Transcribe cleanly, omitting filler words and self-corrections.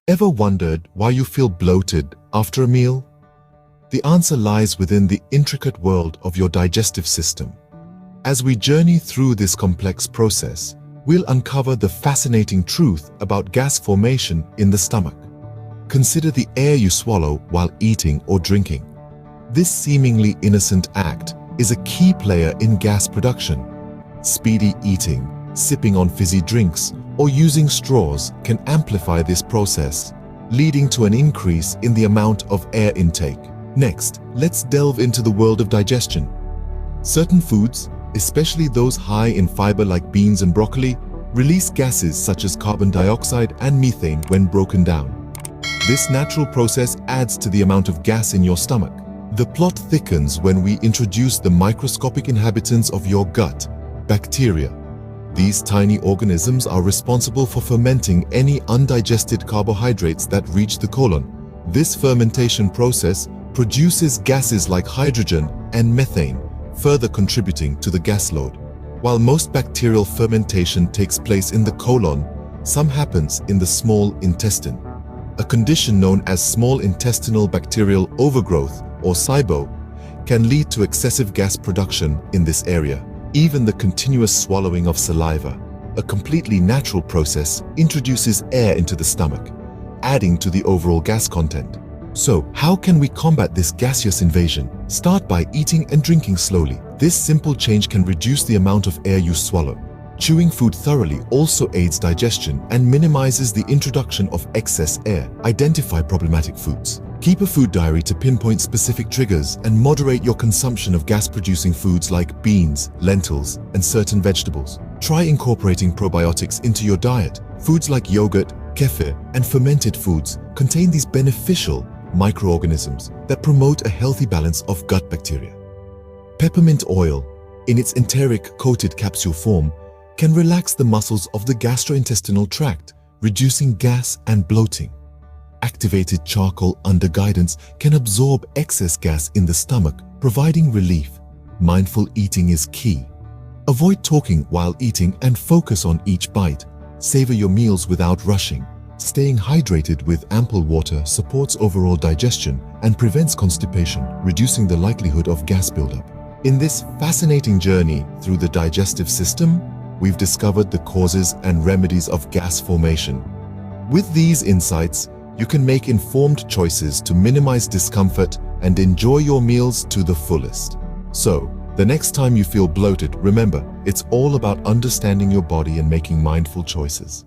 Ever wondered why you feel bloated after a meal? The answer lies within the intricate world of your digestive system. As we journey through this complex process, we'll uncover the fascinating truth about gas formation in the stomach. Consider the air you swallow while eating or drinking. This seemingly innocent act is a key player in gas production. Speedy eating, sipping on fizzy drinks, or using straws can amplify this process, leading to an increase in the amount of air intake. Next, let's delve into the world of digestion. Certain foods, especially those high in fiber like beans and broccoli, release gases such as carbon dioxide and methane when broken down. This natural process adds to the amount of gas in your stomach. The plot thickens when we introduce the microscopic inhabitants of your gut, bacteria. These tiny organisms are responsible for fermenting any undigested carbohydrates that reach the colon. This fermentation process produces gases like hydrogen and methane, further contributing to the gas load. While most bacterial fermentation takes place in the colon, some happens in the small intestine. A condition known as small intestinal bacterial overgrowth, or SIBO, can lead to excessive gas production in this area. Even the continuous swallowing of saliva, a completely natural process, introduces air into the stomach, adding to the overall gas content. So, how can we combat this gaseous invasion? Start by eating and drinking slowly. This simple change can reduce the amount of air you swallow. Chewing food thoroughly also aids digestion and minimizes the introduction of excess air. Identify problematic foods. Keep a food diary to pinpoint specific triggers and moderate your consumption of gas-producing foods like beans, lentils, and certain vegetables. Try incorporating probiotics into your diet. Foods like yogurt, kefir, and fermented foods contain these beneficial microorganisms that promote a healthy balance of gut bacteria. Peppermint oil, in its enteric-coated capsule form, can relax the muscles of the gastrointestinal tract, reducing gas and bloating. Activated charcoal under guidance can absorb excess gas in the stomach, providing relief. Mindful eating is key. Avoid talking while eating and focus on each bite. Savor your meals without rushing. Staying hydrated with ample water supports overall digestion and prevents constipation, reducing the likelihood of gas buildup. In this fascinating journey through the digestive system, we've discovered the causes and remedies of gas formation. With these insights, you can make informed choices to minimize discomfort and enjoy your meals to the fullest. So, the next time you feel bloated, remember, it's all about understanding your body and making mindful choices.